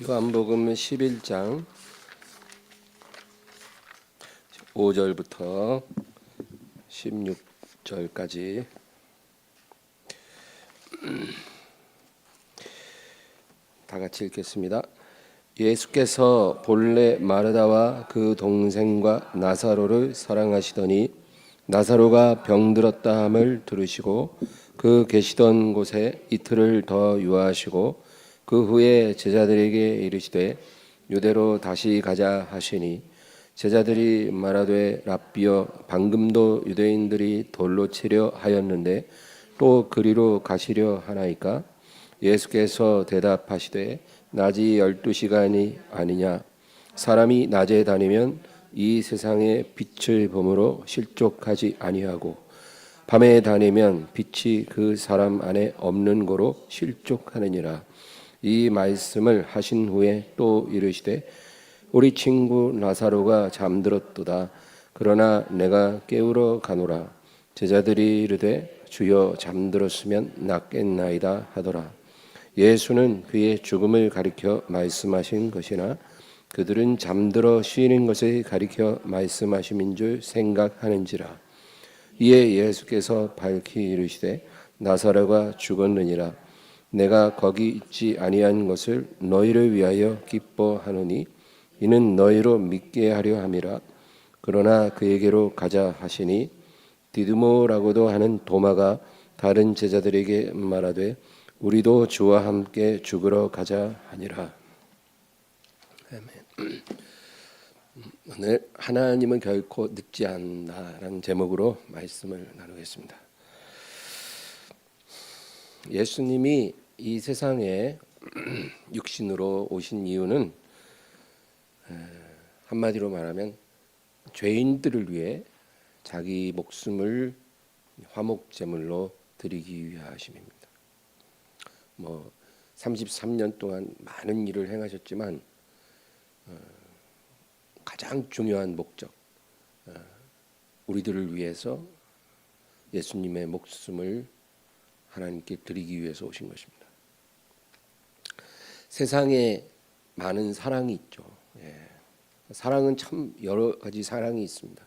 요한복음 11장 5절부터 16절까지 다 같이 읽겠습니다. 예수께서 본래 마르다와 그 동생과 나사로를 사랑하시더니 나사로가 병들었다 함을 들으시고 그 계시던 곳에 이틀을 더 유하시고 그 후에 제자들에게 이르시되 유대로 다시 가자 하시니 제자들이 말하되 랍비여 방금도 유대인들이 돌로 치려 하였는데 또 그리로 가시려 하나이까? 예수께서 대답하시되 낮이 12시간이 아니냐? 사람이 낮에 다니면 이 세상의 빛을 범으로 실족하지 아니하고 밤에 다니면 빛이 그 사람 안에 없는 고로 실족하느니라. 이 말씀을 하신 후에 또 이르시되 우리 친구 나사로가 잠들었도다. 그러나 내가 깨우러 가노라. 제자들이 이르되 주여 잠들었으면 낫겠나이다 하더라. 예수는 그의 죽음을 가리켜 말씀하신 것이나 그들은 잠들어 쉬는 것을 가리켜 말씀하심인 줄 생각하는지라. 이에 예수께서 밝히 이르시되 나사로가 죽었느니라. 내가 거기 있지 아니한 것을 너희를 위하여 기뻐하노니 이는 너희로 믿게 하려 함이라. 그러나 그에게로 가자 하시니 디두모라고도 하는 도마가 다른 제자들에게 말하되 우리도 주와 함께 죽으러 가자 하니라. 아멘. 오늘 하나님은 결코 늙지 않는다라는 제목으로 말씀을 나누겠습니다. 예수님이 이 세상에 육신으로 오신 이유는 한마디로 말하면 죄인들을 위해 자기 목숨을 화목제물로 드리기 위하심입니다. 33년 동안 많은 일을 행하셨지만 가장 중요한 목적, 우리들을 위해서 예수님의 목숨을 하나님께 드리기 위해서 오신 것입니다. 세상에 많은 사랑이 있죠. 사랑은 참 여러 가지 사랑이 있습니다.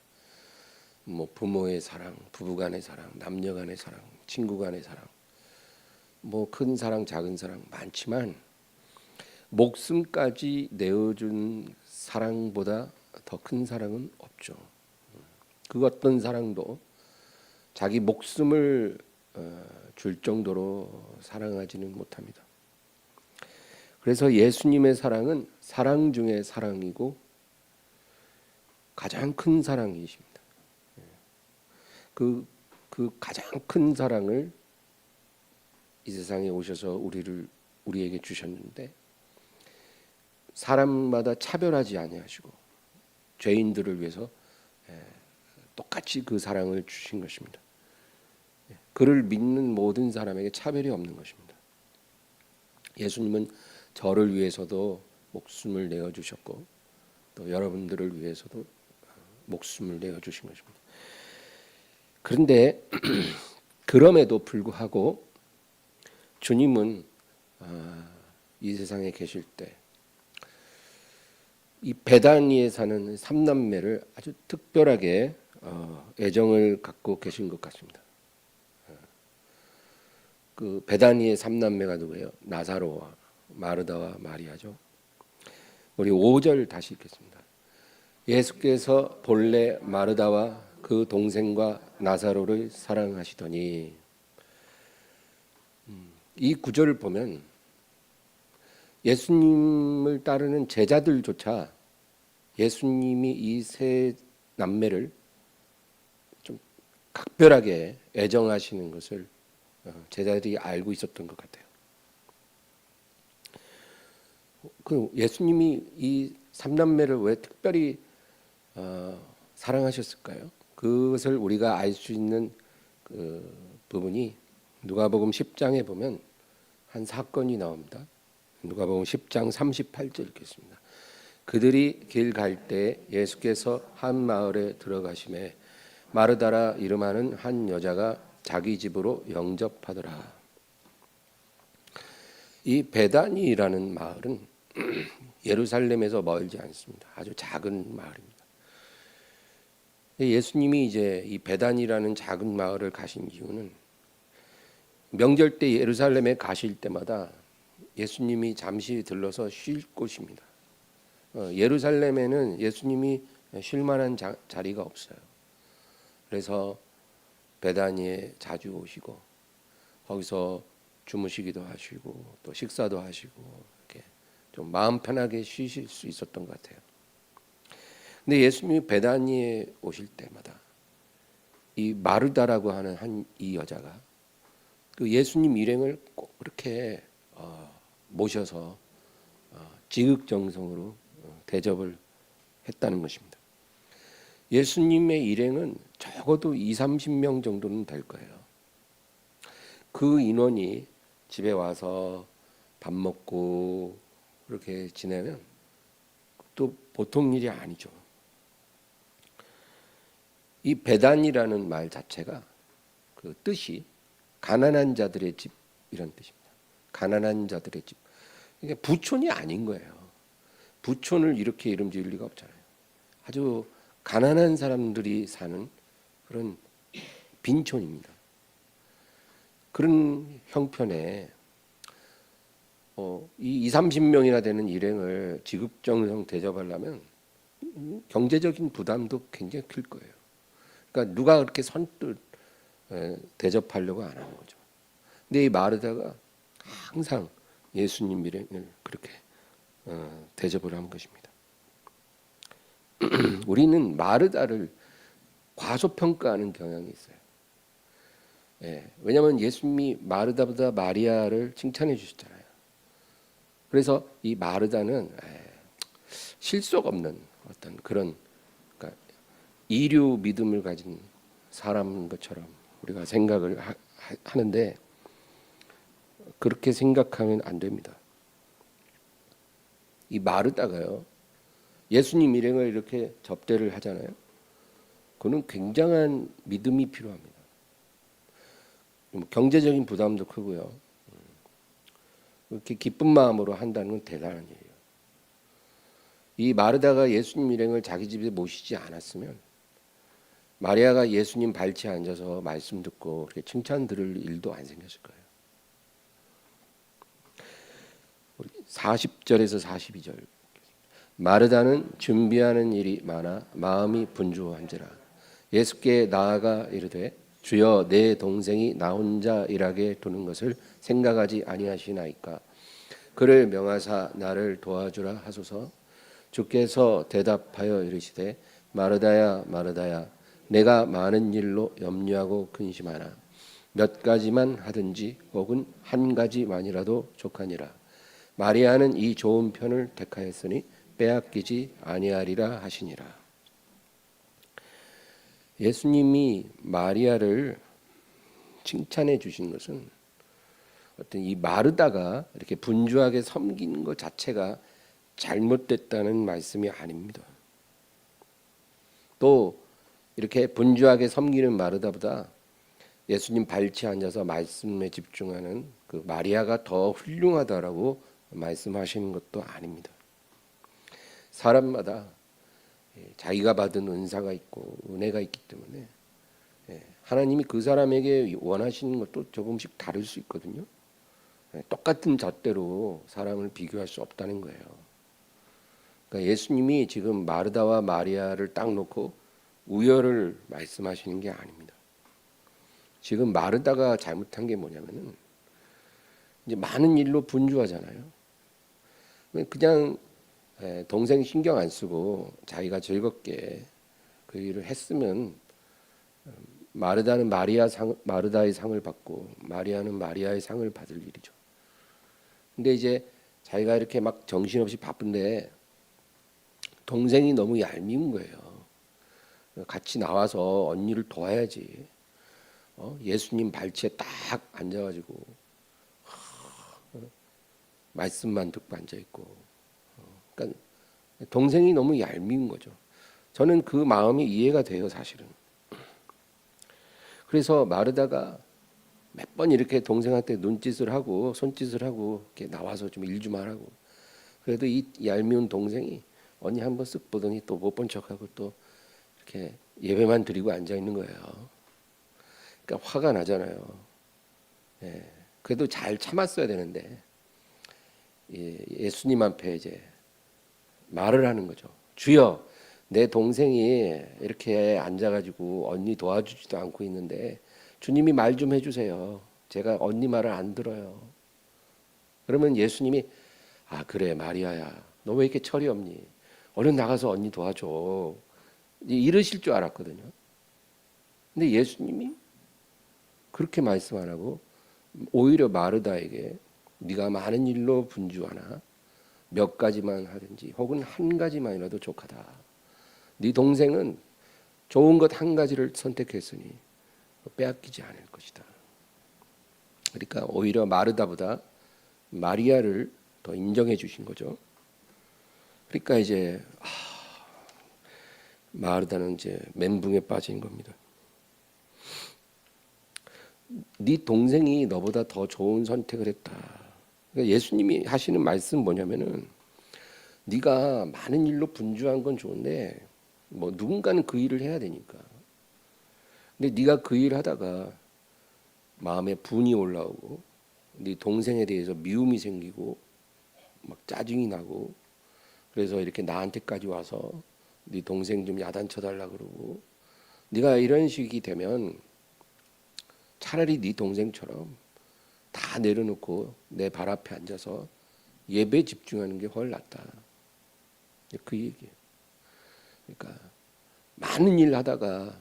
부모의 사랑, 부부간의 사랑, 남녀간의 사랑, 친구간의 사랑, 큰 사랑, 작은 사랑 많지만 목숨까지 내어준 사랑보다 더 큰 사랑은 없죠. 그 어떤 사랑도 자기 목숨을 줄 정도로 사랑하지는 못합니다. 그래서 예수님의 사랑은 사랑 중에 사랑이고 가장 큰 사랑이십니다. 그 가장 큰 사랑을 이 세상에 오셔서 우리에게 주셨는데 사람마다 차별하지 아니하시고 죄인들을 위해서 똑같이 그 사랑을 주신 것입니다. 그를 믿는 모든 사람에게 차별이 없는 것입니다. 예수님은 저를 위해서도 목숨을 내어주셨고 또 여러분들을 위해서도 목숨을 내어주신 것입니다. 그런데 그럼에도 불구하고 주님은 이 세상에 계실 때 이 베다니에 사는 삼남매를 아주 특별하게 애정을 갖고 계신 것 같습니다. 그 베다니의 삼남매가 누구예요? 나사로와 마르다와 마리아죠. 우리 5절 다시 읽겠습니다. 예수께서 본래 마르다와 그 동생과 나사로를 사랑하시더니, 이 구절을 보면 예수님을 따르는 제자들조차 예수님이 이 세 남매를 좀 각별하게 애정하시는 것을 제자들이 알고 있었던 것 같아요. 그 예수님이 이 삼남매를 왜 특별히 사랑하셨을까요? 그것을 우리가 알 수 있는 그 부분이 누가복음 10장에 보면 한 사건이 나옵니다. 누가복음 10장 38절 읽겠습니다. 그들이 길 갈 때 예수께서 한 마을에 들어가심에 마르다라 이름하는 한 여자가 자기 집으로 영접하더라. 이 베다니라는 마을은 예루살렘에서 멀지 않습니다. 아주 작은 마을입니다. 예수님이 이제 이 베단이라는 작은 마을을 가신 이유는 명절 때 예루살렘에 가실 때마다 예수님이 잠시 들러서 쉴 곳입니다. 예루살렘에는 예수님이 쉴 만한 자리가 없어요. 그래서 베다니에 자주 오시고 거기서 주무시기도 하시고 또 식사도 하시고 이렇게 좀 마음 편하게 쉬실 수 있었던 것 같아요. 근데 예수님이 베다니에 오실 때마다 이 마르다라고 하는 이 여자가 그 예수님 일행을 꼭 그렇게 모셔서 지극정성으로 대접을 했다는 것입니다. 예수님의 일행은 적어도 2~30명 정도는 될 거예요. 그 인원이 집에 와서 밥 먹고 그렇게 지내면 또 보통 일이 아니죠. 이 베단이라는 말 자체가 그 뜻이 가난한 자들의 집 이런 뜻입니다. 가난한 자들의 집. 이게 부촌이 아닌 거예요. 부촌을 이렇게 이름 지을 리가 없잖아요. 아주 가난한 사람들이 사는 그런 빈촌입니다. 그런 형편에 이 2~30명이나 되는 일행을 지극정성 대접하려면 경제적인 부담도 굉장히 클 거예요. 그러니까 누가 그렇게 선뜻 대접하려고 안 하는 거죠. 근데 이 마르다가 항상 예수님 일행을 그렇게 대접을 한 것입니다. 우리는 마르다를 과소평가하는 경향이 있어요. 왜냐하면 예수님이 마르다보다 마리아를 칭찬해 주셨잖아요. 그래서 이 마르다는 실속 없는 어떤 그런 그러니까 이류 믿음을 가진 사람인 것처럼 우리가 생각을 하는데 그렇게 생각하면 안 됩니다. 이 마르다가요. 예수님 일행을 이렇게 접대를 하잖아요. 그는 굉장한 믿음이 필요합니다. 경제적인 부담도 크고요. 이렇게 기쁜 마음으로 한다는 건 대단한 일이에요. 이 마르다가 예수님 일행을 자기 집에 모시지 않았으면 마리아가 예수님 발치에 앉아서 말씀 듣고 이렇게 칭찬 들을 일도 안 생겼을 거예요. 40절에서 42절. 마르다는 준비하는 일이 많아 마음이 분주한지라 예수께 나아가 이르되 주여 내 동생이 나 혼자 일하게 두는 것을 생각하지 아니하시나이까 그를 명하사 나를 도와주라 하소서. 주께서 대답하여 이르시되 마르다야 마르다야 내가 많은 일로 염려하고 근심하나 몇 가지만 하든지 혹은 한 가지만이라도 족하니라. 마리아는 이 좋은 편을 택하였으니 빼앗기지 아니하리라 하시니라. 예수님이 마리아를 칭찬해 주신 것은 어떤 이 마르다가 이렇게 분주하게 섬기는 것 자체가 잘못됐다는 말씀이 아닙니다. 또 이렇게 분주하게 섬기는 마르다보다 예수님 발치에 앉아서 말씀에 집중하는 그 마리아가 더 훌륭하다라고 말씀하시는 것도 아닙니다. 사람마다 자기가 받은 은사가 있고 은혜가 있기 때문에 하나님이 그 사람에게 원하시는 것도 조금씩 다를 수 있거든요. 똑같은 잣대로 사람을 비교할 수 없다는 거예요. 그러니까 예수님이 지금 마르다와 마리아를 딱 놓고 우열을 말씀하시는 게 아닙니다. 지금 마르다가 잘못한 게 뭐냐면은 이제 많은 일로 분주하잖아요. 그냥 동생 신경 안 쓰고 자기가 즐겁게 그 일을 했으면 마르다는 마르다의 상을 받고 마리아는 마리아의 상을 받을 일이죠. 근데 이제 자기가 이렇게 막 정신없이 바쁜데 동생이 너무 얄미운 거예요. 같이 나와서 언니를 도와야지. 예수님 발치에 딱 앉아가지고 말씀만 듣고 앉아 있고. 그러니까 동생이 너무 얄미운 거죠. 저는 그 마음이 이해가 돼요, 사실은. 그래서 마르다가 몇 번 이렇게 동생한테 눈짓을 하고 손짓을 하고 이렇게 나와서 좀 일 좀 하라고 그래도 이 얄미운 동생이 언니 한번 쓱 보더니 또 못 본 척하고 또 이렇게 예배만 드리고 앉아 있는 거예요. 그러니까 화가 나잖아요. 예. 그래도 잘 참았어야 되는데 예수님 앞에 이제 말을 하는 거죠. 주여, 내 동생이 이렇게 앉아가지고 언니 도와주지도 않고 있는데 주님이 말 좀 해주세요. 제가 언니 말을 안 들어요. 그러면 예수님이 아 그래 마리아야, 너 왜 이렇게 철이 없니? 얼른 나가서 언니 도와줘. 이러실 줄 알았거든요. 근데 예수님이 그렇게 말씀 안 하고 오히려 마르다에게 네가 많은 일로 분주하나 몇 가지만 하든지 혹은 한 가지만이라도 족하다. 네 동생은 좋은 것 한 가지를 선택했으니 빼앗기지 않을 것이다. 그러니까 오히려 마르다보다 마리아를 더 인정해 주신 거죠. 그러니까 이제 마르다는 이제 멘붕에 빠진 겁니다. 네 동생이 너보다 더 좋은 선택을 했다. 그러니까 예수님이 하시는 말씀 뭐냐면은 네가 많은 일로 분주한 건 좋은데 뭐 누군가는 그 일을 해야 되니까. 근데 네가 그 일 하다가 마음에 분이 올라오고 네 동생에 대해서 미움이 생기고 막 짜증이 나고 그래서 이렇게 나한테까지 와서 네 동생 좀 야단쳐 달라 그러고 네가 이런 식이 되면 차라리 네 동생처럼 다 내려놓고 내 발 앞에 앉아서 예배 집중하는 게 훨 낫다. 그 얘기예요. 그러니까 많은 일 하다가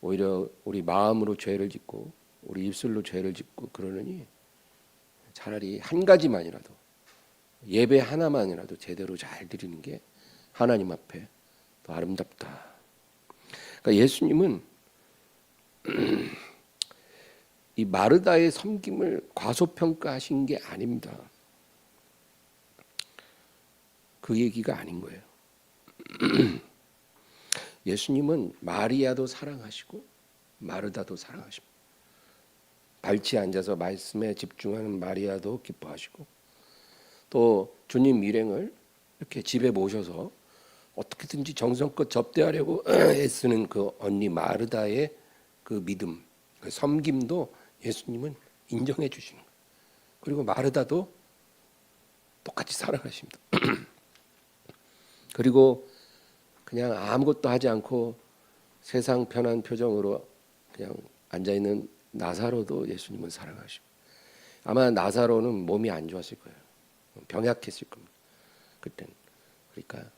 오히려 우리 마음으로 죄를 짓고 우리 입술로 죄를 짓고 그러느니 차라리 한 가지만이라도 예배 하나만이라도 제대로 잘 드리는 게 하나님 앞에 더 아름답다. 그러니까 예수님은 이 마르다의 섬김을 과소평가하신 게 아닙니다. 그 얘기가 아닌 거예요. 예수님은 마리아도 사랑하시고 마르다도 사랑하십니다. 발치에 앉아서 말씀에 집중하는 마리아도 기뻐하시고 또 주님 일행을 이렇게 집에 모셔서 어떻게든지 정성껏 접대하려고 애쓰는 그 언니 마르다의 그 믿음, 그 섬김도 예수님은 인정해 주시는 거예요. 그리고 마르다도 똑같이 사랑하십니다. 그리고 그냥 아무것도 하지 않고 세상 편한 표정으로 그냥 앉아있는 나사로도 예수님은 사랑하시고 아마 나사로는 몸이 안 좋았을 거예요. 병약했을 겁니다. 그때는. 그러니까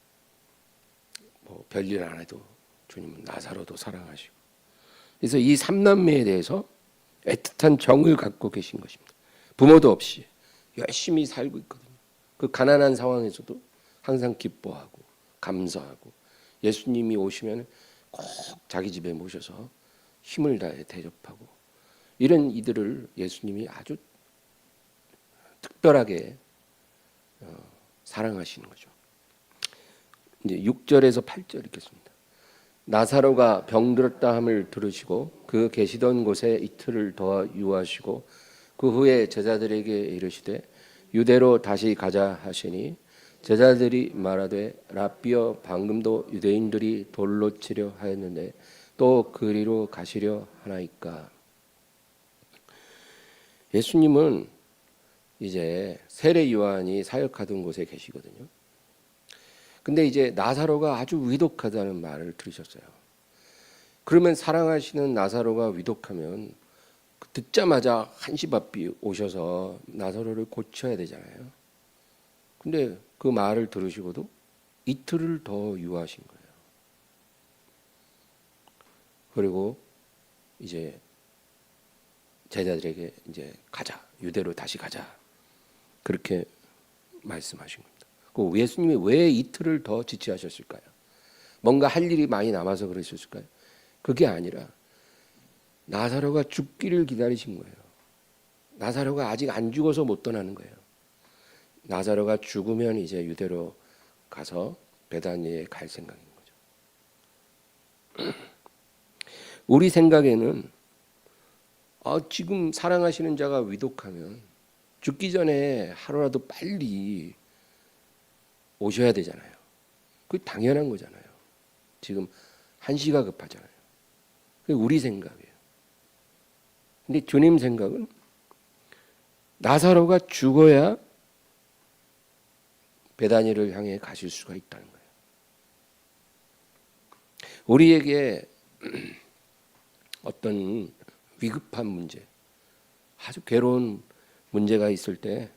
뭐 별일 안 해도 주님은 나사로도 사랑하시고 그래서 이 삼남매에 대해서 애틋한 정을 갖고 계신 것입니다. 부모도 없이 열심히 살고 있거든요. 그 가난한 상황에서도 항상 기뻐하고 감사하고 예수님이 오시면 꼭 자기 집에 모셔서 힘을 다해 대접하고 이런 이들을 예수님이 아주 특별하게 사랑하시는 거죠. 이제 6절에서 8절 읽겠습니다. 나사로가 병들었다 함을 들으시고 그 계시던 곳에 이틀을 더 유하시고 그 후에 제자들에게 이르시되 유대로 다시 가자 하시니 제자들이 말하되 랍비여 방금도 유대인들이 돌로 치려 하였는데 또 그리로 가시려 하나이까. 예수님은 이제 세례 요한이 사역하던 곳에 계시거든요. 근데 이제 나사로가 아주 위독하다는 말을 들으셨어요. 그러면 사랑하시는 나사로가 위독하면 듣자마자 한시바삐 오셔서 나사로를 고쳐야 되잖아요. 근데 그 말을 들으시고도 이틀을 더 유하신 거예요. 그리고 이제 제자들에게 이제 가자, 유대로 다시 가자. 그렇게 말씀하신 겁니다. 그 예수님이 왜 이틀을 더 지체하셨을까요? 뭔가 할 일이 많이 남아서 그러셨을까요? 그게 아니라 나사로가 죽기를 기다리신 거예요. 나사로가 아직 안 죽어서 못 떠나는 거예요. 나사로가 죽으면 이제 유대로 가서 베다니에 갈 생각인 거죠. 우리 생각에는 지금 사랑하시는 자가 위독하면 죽기 전에 하루라도 빨리 오셔야 되잖아요. 그 당연한 거잖아요. 지금 한시가 급하잖아요. 그게 우리 생각이에요. 근데 주님 생각은 나사로가 죽어야 베다니를 향해 가실 수가 있다는 거예요. 우리에게 어떤 위급한 문제, 아주 괴로운 문제가 있을 때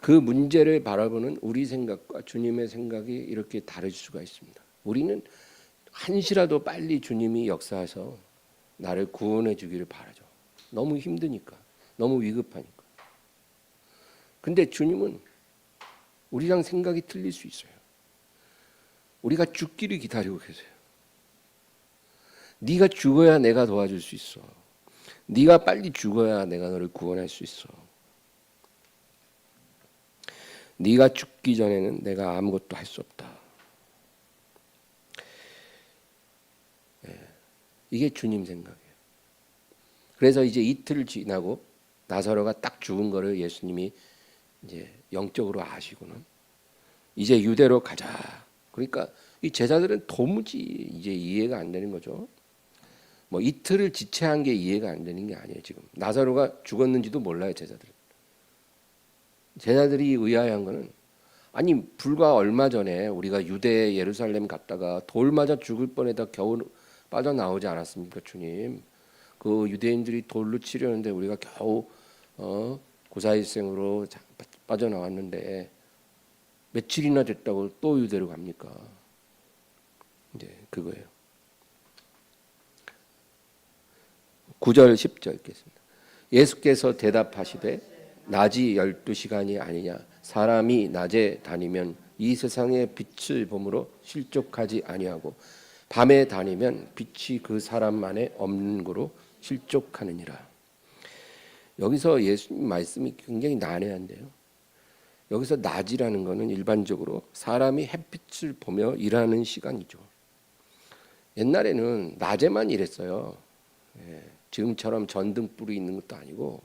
그 문제를 바라보는 우리 생각과 주님의 생각이 이렇게 다를 수가 있습니다. 우리는 한시라도 빨리 주님이 역사해서 나를 구원해 주기를 바라죠. 너무 힘드니까, 너무 위급하니까. 근데 주님은 우리랑 생각이 틀릴 수 있어요. 우리가 죽기를 기다리고 계세요. 네가 죽어야 내가 도와줄 수 있어. 네가 빨리 죽어야 내가 너를 구원할 수 있어. 네가 죽기 전에는 내가 아무것도 할 수 없다. 이게 주님 생각이에요. 그래서 이제 이틀 지나고 나사로가 딱 죽은 거를 예수님이 이제 영적으로 아시고는 이제 유대로 가자. 그러니까 이 제자들은 도무지 이제 이해가 안 되는 거죠. 뭐 이틀을 지체한 게 이해가 안 되는 게 아니에요. 지금 나사로가 죽었는지도 몰라요. 제자들이 의아해한 거는 아니 불과 얼마 전에 우리가 유대 예루살렘 갔다가 돌 맞아 죽을 뻔해다 겨우 빠져나오지 않았습니까, 주님? 그 유대인들이 돌로 치려는데 우리가 겨우 고사일생으로 빠져나왔는데 며칠이나 됐다고 또 유대로 갑니까? 이제 그거예요. 9절 10절 읽겠습니다. 예수께서 대답하시되 낮이 12시간이 아니냐 사람이 낮에 다니면 이 세상의 빛을 보므로 실족하지 아니하고 밤에 다니면 빛이 그 사람 안에 없는 거로 실족하느니라. 여기서 예수님 말씀이 굉장히 난해한데요. 여기서 낮이라는 것은 일반적으로 사람이 햇빛을 보며 일하는 시간이죠. 옛날에는 낮에만 일했어요. 지금처럼 전등불이 있는 것도 아니고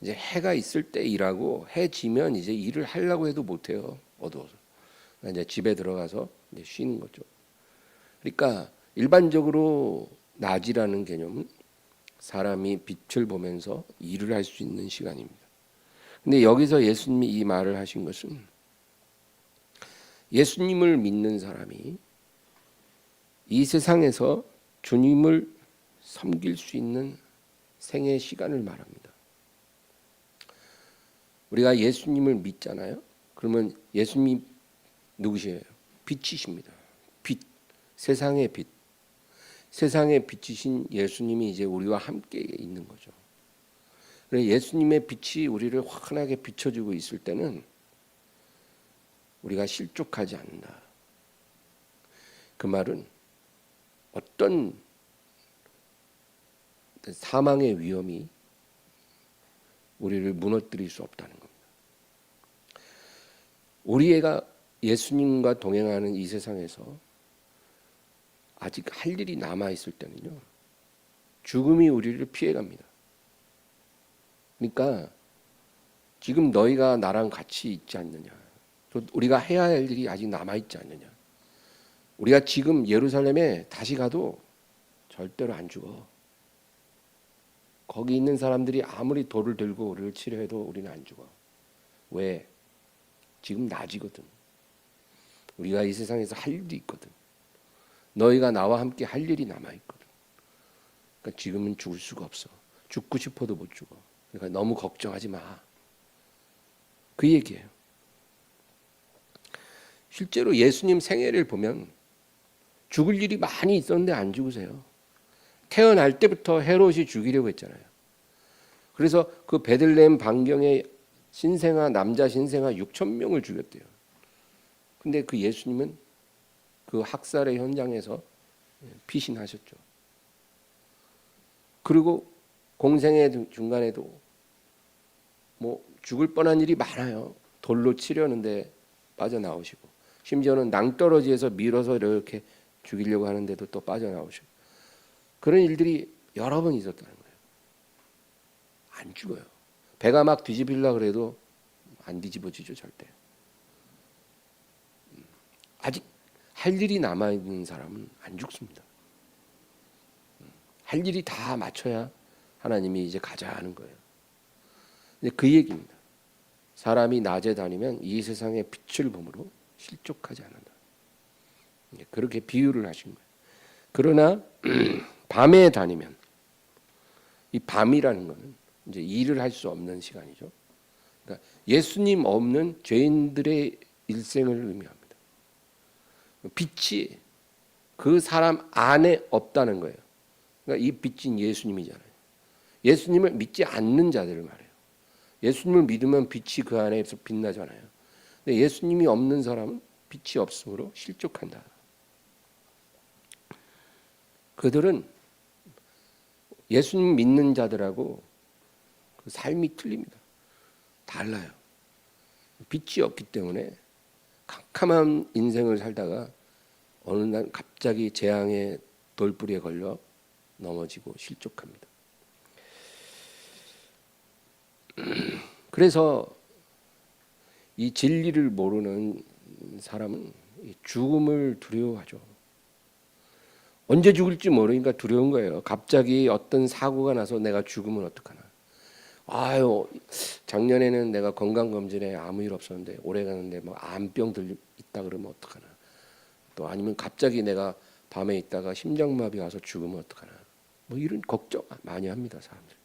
이제 해가 있을 때 일하고 해 지면 이제 일을 하려고 해도 못 해요. 어두워서. 이제 집에 들어가서 이제 쉬는 거죠. 그러니까 일반적으로 낮이라는 개념은 사람이 빛을 보면서 일을 할 수 있는 시간입니다. 근데 여기서 예수님이 이 말을 하신 것은 예수님을 믿는 사람이 이 세상에서 주님을 섬길 수 있는 생애 시간을 말합니다. 우리가 예수님을 믿잖아요. 그러면 예수님이 누구시에요? 빛이십니다. 빛, 세상의 빛. 세상의 빛이신 예수님이 이제 우리와 함께 있는 거죠. 그래서 예수님의 빛이 우리를 환하게 비춰주고 있을 때는 우리가 실족하지 않는다. 그 말은 어떤 사망의 위험이 우리를 무너뜨릴 수 없다는 겁니다. 우리가 예수님과 동행하는 이 세상에서 아직 할 일이 남아있을 때는요, 죽음이 우리를 피해갑니다. 그러니까 지금 너희가 나랑 같이 있지 않느냐, 또 우리가 해야 할 일이 아직 남아있지 않느냐. 우리가 지금 예루살렘에 다시 가도 절대로 안 죽어. 거기 있는 사람들이 아무리 돌을 들고 우리를 치려해도 우리는 안 죽어. 왜? 지금 낮이거든. 우리가 이 세상에서 할 일이 있거든. 너희가 나와 함께 할 일이 남아있거든. 그러니까 지금은 죽을 수가 없어. 죽고 싶어도 못 죽어. 그러니까 너무 걱정하지 마. 그 얘기예요. 실제로 예수님 생애를 보면 죽을 일이 많이 있었는데 안 죽으세요. 태어날 때부터 헤롯이 죽이려고 했잖아요. 그래서 그 베들레헴 반경에 신생아, 남자 신생아 6,000명을 죽였대요. 근데 그 예수님은 그 학살의 현장에서 피신하셨죠. 그리고 공생의 중간에도 뭐 죽을 뻔한 일이 많아요. 돌로 치려는데 빠져나오시고, 심지어는 낭떠러지에서 밀어서 이렇게 죽이려고 하는데도 또 빠져나오시고, 그런 일들이 여러 번 있었다는 거예요. 안 죽어요. 배가 막 뒤집히려고 그래도 안 뒤집어지죠, 절대. 아직 할 일이 남아 있는 사람은 안 죽습니다. 할 일이 다 마쳐야 하나님이 이제 가자 하는 거예요. 근데 그 얘기입니다. 사람이 낮에 다니면 이 세상의 빛을 보므로 실족하지 않는다. 그렇게 비유를 하신 거예요. 그러나 밤에 다니면, 이 밤이라는 것은 이제 일을 할 수 없는 시간이죠. 그러니까 예수님 없는 죄인들의 일생을 의미합니다. 빛이 그 사람 안에 없다는 거예요. 그러니까 이 빛인 예수님이잖아요. 예수님을 믿지 않는 자들을 말해요. 예수님을 믿으면 빛이 그 안에서 빛나잖아요. 근데 예수님이 없는 사람은 빛이 없으므로 실족한다. 그들은 예수님 믿는 자들하고 그 삶이 틀립니다. 달라요. 빛이 없기 때문에 캄캄한 인생을 살다가 어느 날 갑자기 재앙의 돌부리에 걸려 넘어지고 실족합니다. 그래서 이 진리를 모르는 사람은 죽음을 두려워하죠. 언제 죽을지 모르니까 두려운 거예요. 갑자기 어떤 사고가 나서 내가 죽으면 어떡하나. 아유, 작년에는 내가 건강검진에 아무 일 없었는데 올해 가는데 뭐 암병 있다 그러면 어떡하나. 또 아니면 갑자기 내가 밤에 있다가 심장마비 와서 죽으면 어떡하나. 뭐 이런 걱정 많이 합니다, 사람들.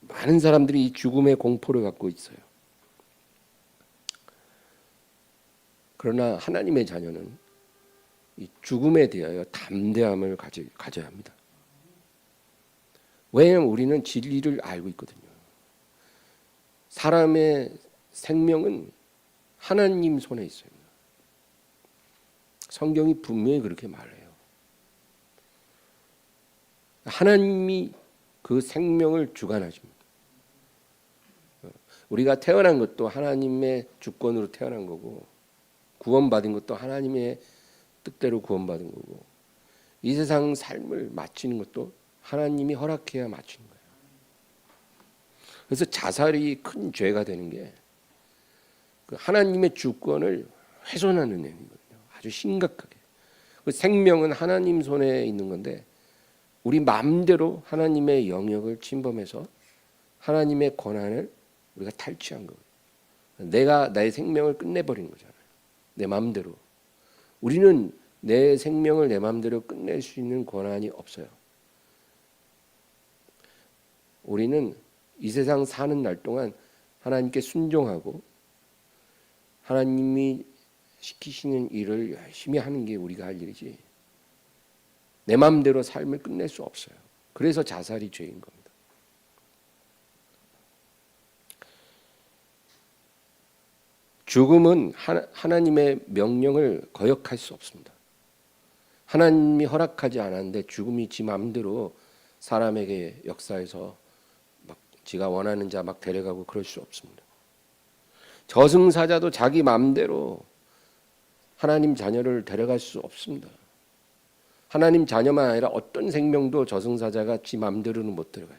많은 사람들이 이 죽음의 공포를 갖고 있어요. 그러나 하나님의 자녀는 이 죽음에 대하여 담대함을 가져야 합니다. 왜냐하면 우리는 진리를 알고 있거든요. 사람의 생명은 하나님 손에 있어요. 성경이 분명히 그렇게 말해요. 하나님이 그 생명을 주관하십니다. 우리가 태어난 것도 하나님의 주권으로 태어난 거고, 구원받은 것도 하나님의 뜻대로 구원받은 거고, 이 세상 삶을 마치는 것도 하나님이 허락해야 마치는 거예요. 그래서 자살이 큰 죄가 되는 게 그 하나님의 주권을 훼손하는 행위거든요. 아주 심각하게. 그 생명은 하나님 손에 있는 건데 우리 마음대로 하나님의 영역을 침범해서 하나님의 권한을 우리가 탈취한 거예요. 내가 나의 생명을 끝내버린 거잖아요. 내 마음대로. 우리는 내 생명을 내 마음대로 끝낼 수 있는 권한이 없어요. 우리는 이 세상 사는 날 동안 하나님께 순종하고 하나님이 시키시는 일을 열심히 하는 게 우리가 할 일이지, 내 마음대로 삶을 끝낼 수 없어요. 그래서 자살이 죄인 겁니다. 죽음은 하나님의 명령을 거역할 수 없습니다. 하나님이 허락하지 않았는데 죽음이 지 마음대로 사람에게 역사해서 막 지가 원하는 자 막 데려가고 그럴 수 없습니다. 저승사자도 자기 마음대로 하나님 자녀를 데려갈 수 없습니다. 하나님 자녀만 아니라 어떤 생명도 저승사자가 지 마음대로는 못 데려가요.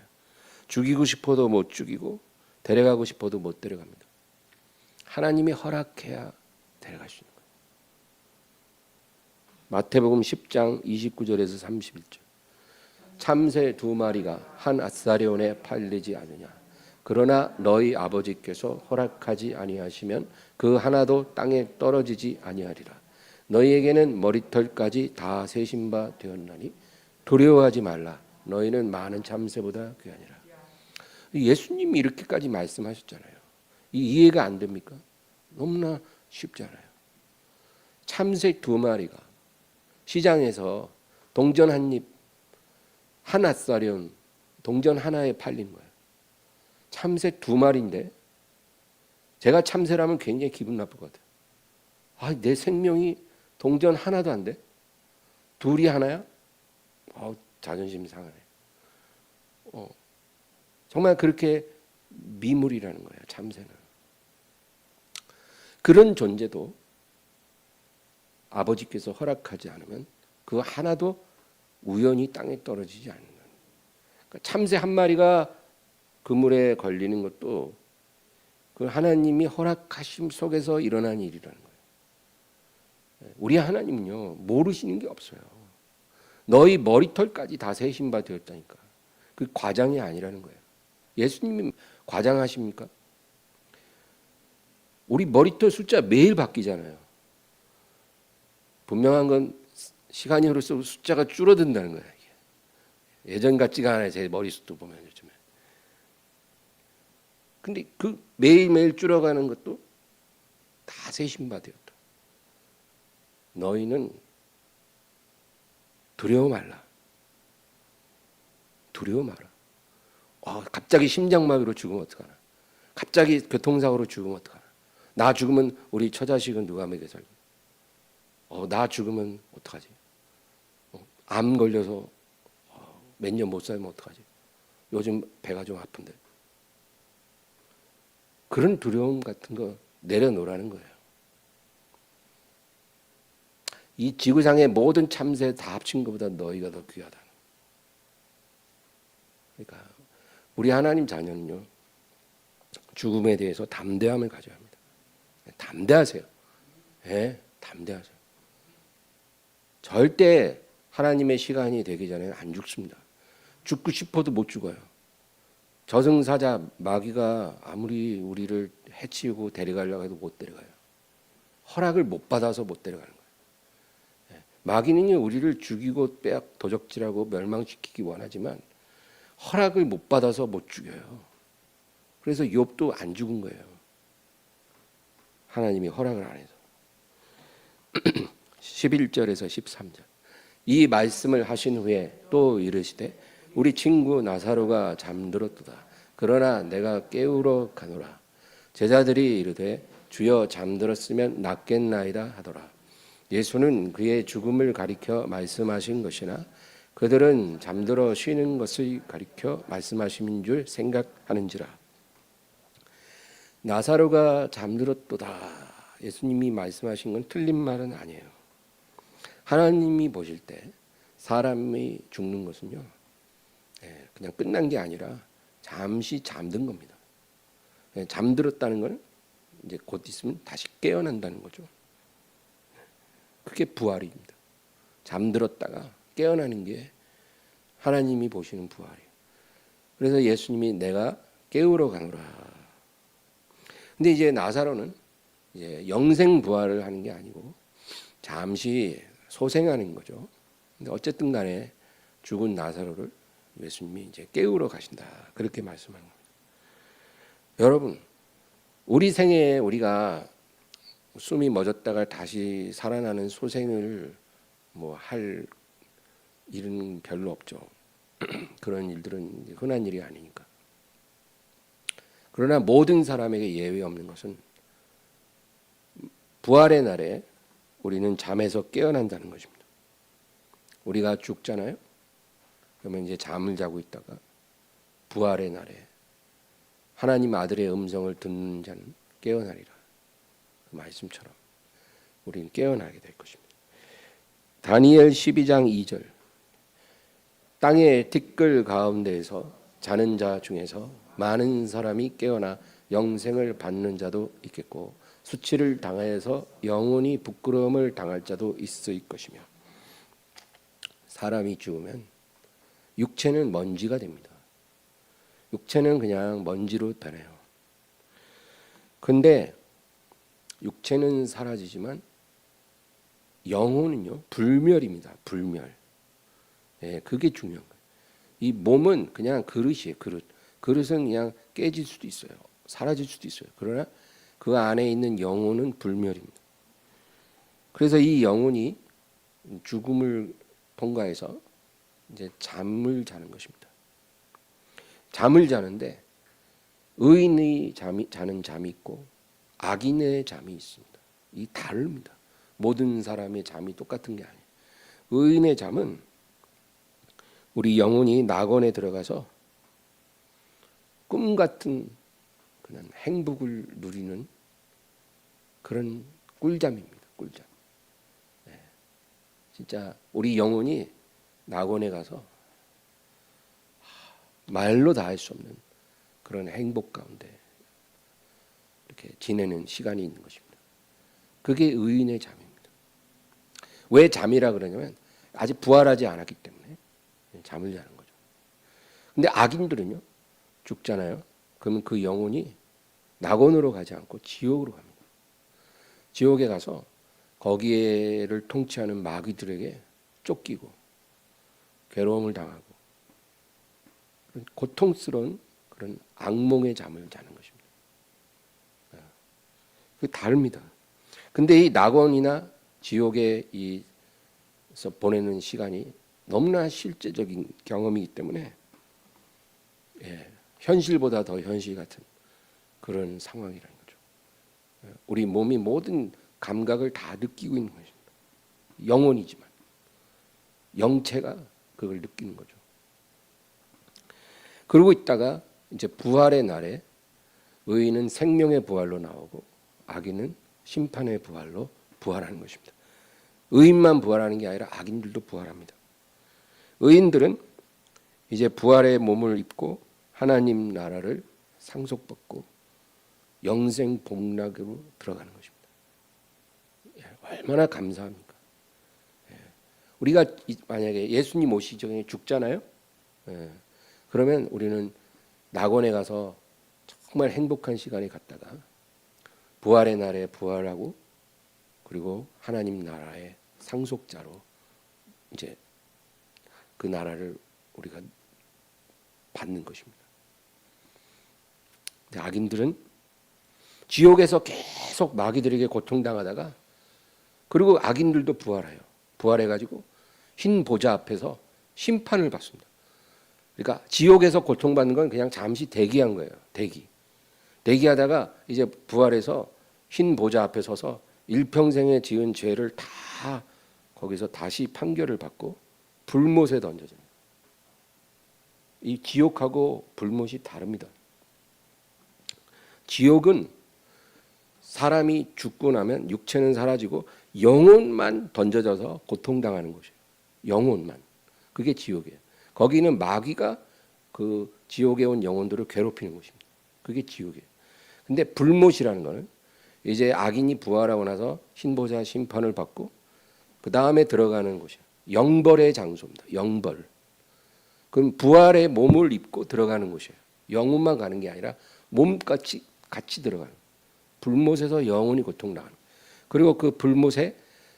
죽이고 싶어도 못 죽이고 데려가고 싶어도 못 데려갑니다. 하나님이 허락해야 데려갈 수 있는 거예요. 마태복음 10장 29절에서 31절. 참새 2마리가 한 앗사리온에 팔리지 않으냐. 그러나 너희 아버지께서 허락하지 아니하시면 그 하나도 땅에 떨어지지 아니하리라. 너희에게는 머리털까지 다 세신 바 되었나니 두려워하지 말라. 너희는 많은 참새보다 귀하니라. 예수님이 이렇게까지 말씀하셨잖아요. 이해가 안 됩니까? 너무나 쉽잖아요. 참새 2마리가 시장에서 동전 한 입, 한 앗사리온, 동전 하나에 팔린 거예요. 참새 2마리인데 제가 참새라면 굉장히 기분 나쁠 것 같아요. 아, 내 생명이 동전 하나도 안 돼? 둘이 하나야? 자존심 상하네. 정말 그렇게 미물이라는 거예요, 참새는. 그런 존재도 아버지께서 허락하지 않으면 그 하나도 우연히 땅에 떨어지지 않는. 그러니까 참새 한 마리가 그물에 걸리는 것도 그 하나님이 허락하심 속에서 일어난 일이라는 거예요. 우리 하나님은요 모르시는 게 없어요. 너희 머리털까지 다 세신 바 되었다니까. 그 과장이 아니라는 거예요. 예수님이 과장하십니까? 우리 머리털 숫자 매일 바뀌잖아요. 분명한 건 시간이 흐를수록 숫자가 줄어든다는 거예요. 예전 같지가 않아요. 제 머리숱도 보면 요즘에. 근데 그 매일매일 줄어가는 것도 다 세신 바 되었다. 너희는 두려워 말라. 두려워 마라. 갑자기 심장마비로 죽으면 어떡하나. 갑자기 교통사고로 죽으면 어떡하나. 나 죽으면 우리 처자식은 누가 먹여 살고. 나 죽으면 어떡하지. 암 걸려서 몇 년 못 살면 어떡하지. 요즘 배가 좀 아픈데. 그런 두려움 같은 거 내려놓으라는 거예요. 이 지구상의 모든 참새 다 합친 것보다 너희가 더 귀하다. 그러니까 우리 하나님 자녀는요 죽음에 대해서 담대함을 가져야 합니다. 담대하세요. 담대하세요. 절대 하나님의 시간이 되기 전에는 안 죽습니다. 죽고 싶어도 못 죽어요. 저승사자 마귀가 아무리 우리를 해치우고 데려가려고 해도 못 데려가요. 허락을 못 받아서 못 데려가는 거예요. 마귀는요 우리를 죽이고 빼앗 도적질하고 멸망시키기 원하지만 허락을 못 받아서 못 죽여요. 그래서 욥도 안 죽은 거예요. 하나님이 허락을 안 해서. 11절에서 13절. 이 말씀을 하신 후에 또 이르시되 우리 친구 나사로가 잠들었도다. 그러나 내가 깨우러 가노라. 제자들이 이르되 주여 잠들었으면 낫겠나이다 하더라. 예수는 그의 죽음을 가리켜 말씀하신 것이나 그들은 잠들어 쉬는 것을 가리켜 말씀하심인 줄 생각하는지라. 나사로가 잠들었도다. 예수님이 말씀하신 건 틀린 말은 아니에요. 하나님이 보실 때 사람이 죽는 것은요 그냥 끝난 게 아니라 잠시 잠든 겁니다. 잠들었다는 건 이제 곧 있으면 다시 깨어난다는 거죠. 그게 부활입니다. 잠들었다가 깨어나는 게 하나님이 보시는 부활이에요. 그래서 예수님이 내가 깨우러 가노라. 근데 이제 나사로는 이제 영생 부활을 하는 게 아니고 잠시 소생하는 거죠. 근데 어쨌든 간에 죽은 나사로를 예수님이 이제 깨우러 가신다. 그렇게 말씀하는 겁니다. 여러분, 우리 생애에 우리가 숨이 멎었다가 다시 살아나는 소생을 할 일은 별로 없죠. 그런 일들은 흔한 일이 아니니까. 그러나 모든 사람에게 예외 없는 것은 부활의 날에 우리는 잠에서 깨어난다는 것입니다. 우리가 죽잖아요. 그러면 이제 잠을 자고 있다가 부활의 날에 하나님 아들의 음성을 듣는 자는 깨어나리라. 그 말씀처럼 우리는 깨어나게 될 것입니다. 다니엘 12장 2절. 땅의 티끌 가운데에서 자는 자 중에서 많은 사람이 깨어나 영생을 받는 자도 있겠고 수치를 당하여서 영원히 부끄러움을 당할 자도 있을 것이며. 사람이 죽으면 육체는 먼지가 됩니다. 육체는 그냥 먼지로 변해요. 근데 육체는 사라지지만 영혼은요 불멸입니다. 불멸. 그게 중요한 거예요. 이 몸은 그냥 그릇이에요. 그릇은 그냥 깨질 수도 있어요. 사라질 수도 있어요. 그러나 그 안에 있는 영혼은 불멸입니다. 그래서 이 영혼이 죽음을 통과해서 이제 잠을 자는 것입니다. 잠을 자는데 의인의 자는 잠이 있고 악인의 잠이 있습니다. 이 다릅니다. 모든 사람의 잠이 똑같은 게 아니에요. 의인의 잠은 우리 영혼이 낙원에 들어가서 꿈 같은 그런 행복을 누리는 그런 꿀잠입니다. 꿀잠. 진짜 우리 영혼이 낙원에 가서 말로 다 할 수 없는 그런 행복 가운데 이렇게 지내는 시간이 있는 것입니다. 그게 의인의 잠입니다. 왜 잠이라 그러냐면 아직 부활하지 않았기 때문에 잠을 자는 거죠. 근데 악인들은요, 죽잖아요. 그러면 그 영혼이 낙원으로 가지 않고 지옥으로 갑니다. 지옥에 가서 거기에를 통치하는 마귀들에게 쫓기고 괴로움을 당하고 고통스러운 그런 악몽의 잠을 자는 것입니다. 그 다릅니다. 근데 이 낙원이나 지옥에 서 보내는 시간이 너무나 실제적인 경험이기 때문에 현실보다 더 현실 같은 그런 상황이라는 거죠. 우리 몸이 모든 감각을 다 느끼고 있는 것입니다. 영혼이지만 영체가 그걸 느끼는 거죠. 그러고 있다가 이제 부활의 날에 의인은 생명의 부활로 나오고 악인은 심판의 부활로 부활하는 것입니다. 의인만 부활하는 게 아니라 악인들도 부활합니다. 의인들은 이제 부활의 몸을 입고 하나님 나라를 상속받고 영생 복락으로 들어가는 것입니다. 얼마나 감사합니까? 우리가 만약에 예수님 오시기 전에 죽잖아요. 그러면 우리는 낙원에 가서 정말 행복한 시간이 갔다가 부활의 날에 부활하고 그리고 하나님 나라의 상속자로 이제 그 나라를 우리가 받는 것입니다. 근데 악인들은 지옥에서 계속 마귀들에게 고통당하다가 그리고 악인들도 부활해요. 부활해가지고 흰 보좌 앞에서 심판을 받습니다. 그러니까 지옥에서 고통받는 건 그냥 잠시 대기한 거예요. 대기하다가 이제 부활해서 흰 보좌 앞에 서서 일평생에 지은 죄를 다 거기서 다시 판결을 받고 불못에 던져집니다. 이 지옥하고 불못이 다릅니다. 지옥은 사람이 죽고 나면 육체는 사라지고 영혼만 던져져서 고통당하는 곳이에요. 영혼만. 그게 지옥이에요. 거기는 마귀가 그 지옥에 온 영혼들을 괴롭히는 곳입니다. 그게 지옥이에요. 근데 불못이라는 거는 이제 악인이 부활하고 나서 흰보좌 심판을 받고 그 다음에 들어가는 곳이에요. 영벌의 장소입니다. 영벌. 그럼 부활의 몸을 입고 들어가는 곳이에요. 영혼만 가는 게 아니라 몸같이 같이 들어가는. 불못에서 영혼이 고통당하는. 그리고 그 불못에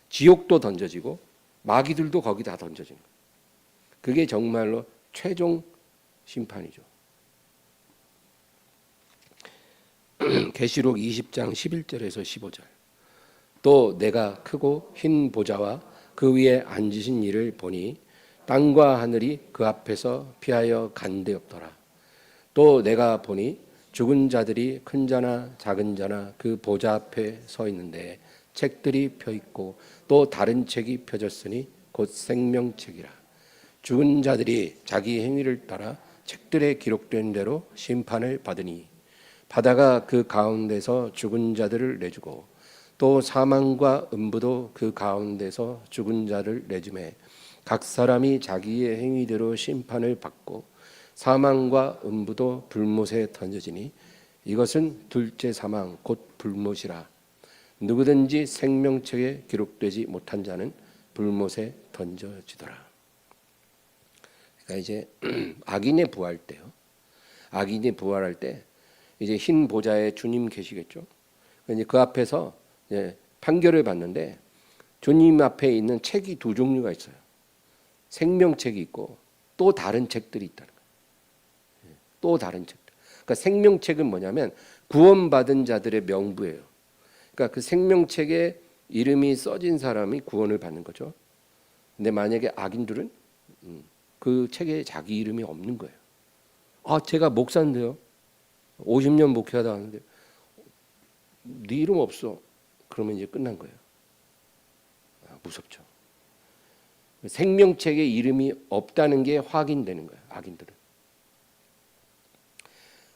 지옥도 던져지고 마귀들도 거기 다 던져지는 거예요. 그게 정말로 최종 심판이죠. 계시록 20장 11절에서 15절. 또 내가 크고 흰 보좌와 그 위에 앉으신 이를 보니 땅과 하늘이 그 앞에서 피하여 간데없더라. 또 내가 보니 죽은 자들이 큰 자나 작은 자나 그 보좌 앞에 서 있는데 책들이 펴 있고 또 다른 책이 펴졌으니 곧 생명책이라. 죽은 자들이 자기 행위를 따라 책들에 기록된 대로 심판을 받으니 바다가 그 가운데서 죽은 자들을 내주고 또 사망과 음부도 그 가운데서 죽은 자를 내주매 각 사람이 자기의 행위대로 심판을 받고 사망과 음부도 불못에 던져지니 이것은 둘째 사망 곧 불못이라. 누구든지 생명책에 기록되지 못한 자는 불못에 던져지더라. 그러니까 이제 악인의 부활 때요. 악인이 부활할 때 이제 흰 보좌에 주님 계시겠죠. 이제 그 앞에서 이제 판결을 받는데 주님 앞에 있는 책이 두 종류가 있어요. 생명책이 있고 또 다른 책들이 있다는 거예요. 또 다른 책들. 그러니까 생명책은 뭐냐면 구원받은 자들의 명부예요. 그러니까 그 생명책에 이름이 써진 사람이 구원을 받는 거죠. 근데 만약에 악인들은 그 책에 자기 이름이 없는 거예요. 아, 제가 목사인데요. 50년 목회하다 하는데 네 이름 없어. 그러면 이제 끝난 거예요. 무섭죠. 생명책에 이름이 없다는 게 확인되는 거예요. 악인들은.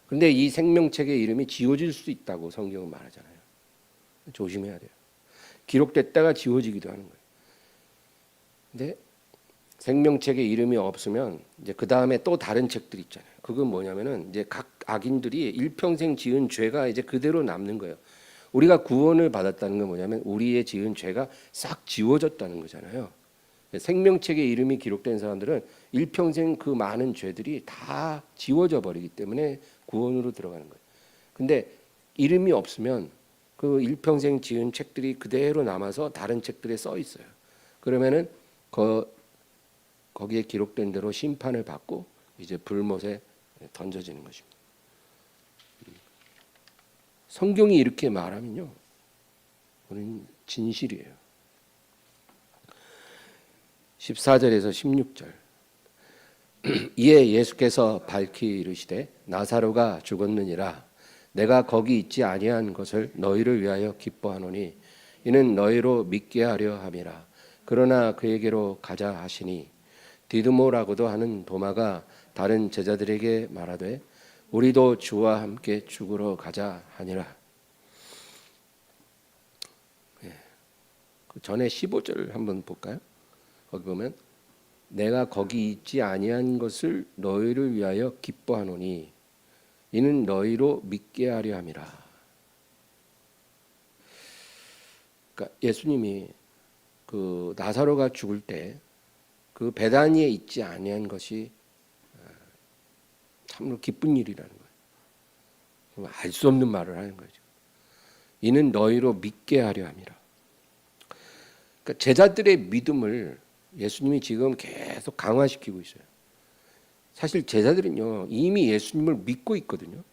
그런데 이 생명책의 이름이 지워질 수 있다고 성경은 말하잖아요. 조심해야 돼요. 기록됐다가 지워지기도 하는 거예요. 근데 생명책에 이름이 없으면 이제 그 다음에 또 다른 책들 있잖아요. 그건 뭐냐면은 이제 각 악인들이 일평생 지은 죄가 이제 그대로 남는 거예요. 우리가 구원을 받았다는 건 뭐냐면 우리의 지은 죄가 싹 지워졌다는 거잖아요. 생명책에 이름이 기록된 사람들은 일평생 그 많은 죄들이 다 지워져 버리기 때문에 구원으로 들어가는 거예요. 근데 이름이 없으면 그 일평생 지은 책들이 그대로 남아서 다른 책들에 써 있어요. 그러면은 거기에 기록된 대로 심판을 받고 이제 불못에 던져지는 것입니다. 성경이 이렇게 말하면요, 우리는 진실이에요. 14절에서 16절. 이에 예수께서 밝히 이르시되 나사로가 죽었느니라. 내가 거기 있지 아니한 것을 너희를 위하여 기뻐하노니 이는 너희로 믿게 하려 함이라. 그러나 그에게로 가자 하시니 디드모라고도 하는 도마가 다른 제자들에게 말하되 우리도 주와 함께 죽으러 가자 하니라. 그 전에 15절 한번 볼까요? 거기 보면 내가 거기 있지 아니한 것을 너희를 위하여 기뻐하노니 이는 너희로 믿게 하려 함이라. 그러니까 예수님이 그 나사로가 죽을 때 그 베다니에 있지 아니한 것이 참으로 기쁜 일이라는 거예요. 알 수 없는 말을 하는 거죠. 이는 너희로 믿게 하려 함이라. 그러니까 제자들의 믿음을 예수님이 지금 계속 강화시키고 있어요. 사실 제자들은요 이미 예수님을 믿고 있거든요.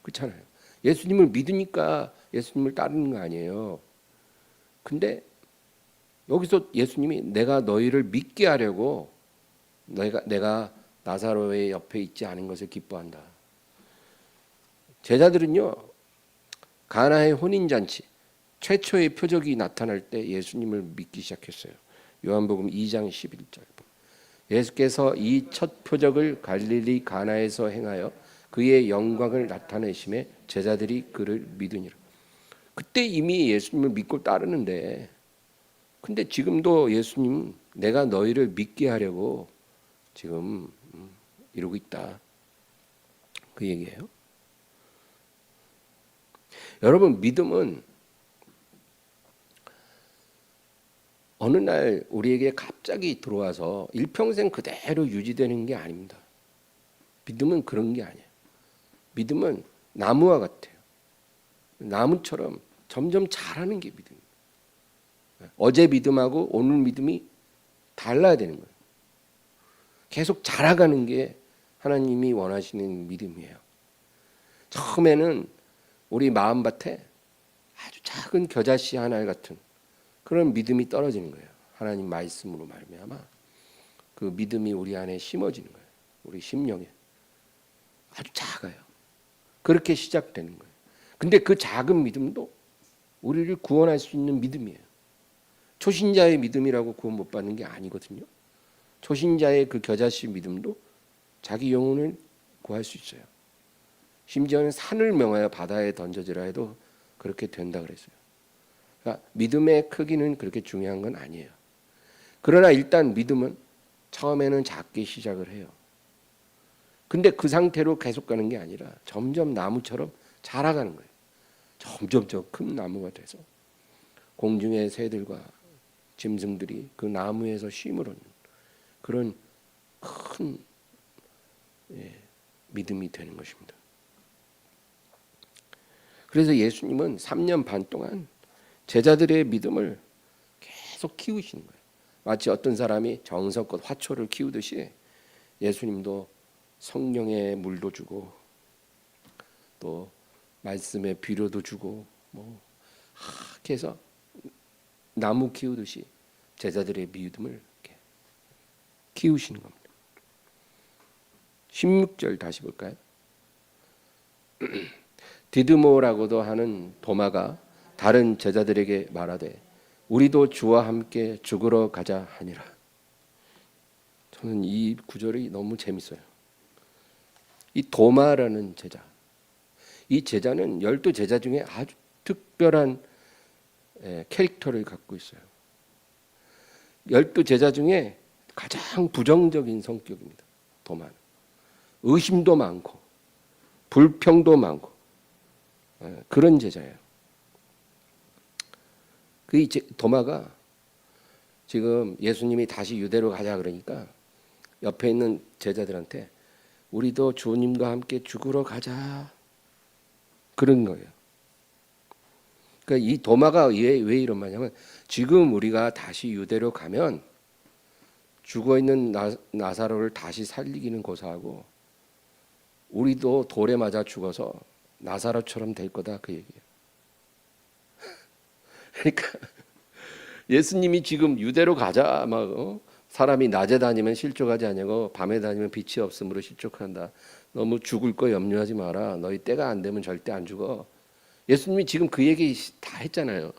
그렇잖아요. 예수님을 믿으니까 예수님을 따르는 거 아니에요. 근데 여기서 예수님이 내가 너희를 믿게 하려고 내가 나사로의 옆에 있지 않은 것을 기뻐한다. 제자들은요 가나의 혼인잔치 최초의 표적이 나타날 때 예수님을 믿기 시작했어요. 요한복음 2장 11절. 예수께서 이 첫 표적을 갈릴리 가나에서 행하여 그의 영광을 나타내심에 제자들이 그를 믿으니라. 그때 이미 예수님을 믿고 따르는데 근데 지금도 예수님 내가 너희를 믿게 하려고 지금 이러고 있다. 그 얘기예요. 여러분 믿음은 어느 날 우리에게 갑자기 들어와서 일평생 그대로 유지되는 게 아닙니다. 믿음은 그런 게 아니에요. 믿음은 나무와 같아요. 나무처럼 점점 자라는 게 믿음이에요. 어제 믿음하고 오늘 믿음이 달라야 되는 거예요. 계속 자라가는 게 하나님이 원하시는 믿음이에요. 처음에는 우리 마음밭에 아주 작은 겨자씨 하나 같은 그런 믿음이 떨어지는 거예요. 하나님 말씀으로 말미암아 그 믿음이 우리 안에 심어지는 거예요. 우리 심령에 아주 작아요. 그렇게 시작되는 거예요. 근데 그 작은 믿음도 우리를 구원할 수 있는 믿음이에요. 초신자의 믿음이라고 구원 못 받는 게 아니거든요. 초신자의 그 겨자씨 믿음도 자기 영혼을 구할 수 있어요. 심지어는 산을 명하여 바다에 던져지라 해도 그렇게 된다 그랬어요. 그러니까 믿음의 크기는 그렇게 중요한 건 아니에요. 그러나 일단 믿음은 처음에는 작게 시작을 해요. 근데 그 상태로 계속 가는 게 아니라 점점 나무처럼 자라가는 거예요. 점점 더 큰 나무가 돼서 공중의 새들과 짐승들이 그 나무에서 쉼을 얻는 그런 큰 믿음이 되는 것입니다. 그래서 예수님은 3년 반 동안 제자들의 믿음을 계속 키우시는 거예요. 마치 어떤 사람이 정성껏 화초를 키우듯이 예수님도 성령의 물도 주고 또 말씀의 비료도 주고 뭐 이렇게 해서 나무 키우듯이 제자들의 믿음을 이렇게 키우시는 겁니다. 16절 다시 볼까요? 디드모라고도 하는 도마가 다른 제자들에게 말하되 우리도 주와 함께 죽으러 가자 하니라. 저는 이 구절이 너무 재밌어요. 이 도마라는 제자, 이 제자는 12제자 중에 아주 특별한 캐릭터를 갖고 있어요. 12제자 중에 가장 부정적인 성격입니다. 도마는 의심도 많고 불평도 많고 그런 제자예요. 그 도마가 지금 예수님이 다시 유대로 가자 그러니까 옆에 있는 제자들한테 우리도 주님과 함께 죽으러 가자 그런 거예요. 그러니까 이 도마가 왜 이런 말이냐면 지금 우리가 다시 유대로 가면 죽어 있는 나사로를 다시 살리기는 고사하고 우리도 돌에 맞아 죽어서 나사로처럼 될 거다 그 얘기예요. 그러니까 예수님이 지금 유대로 가자 막 사람이 낮에 다니면 실족하지 아니하고 밤에 다니면 빛이 없으므로 실족한다. 너무 죽을 거 염려하지 마라. 너희 때가 안 되면 절대 안 죽어. 예수님이 지금 그 얘기 다 했잖아요.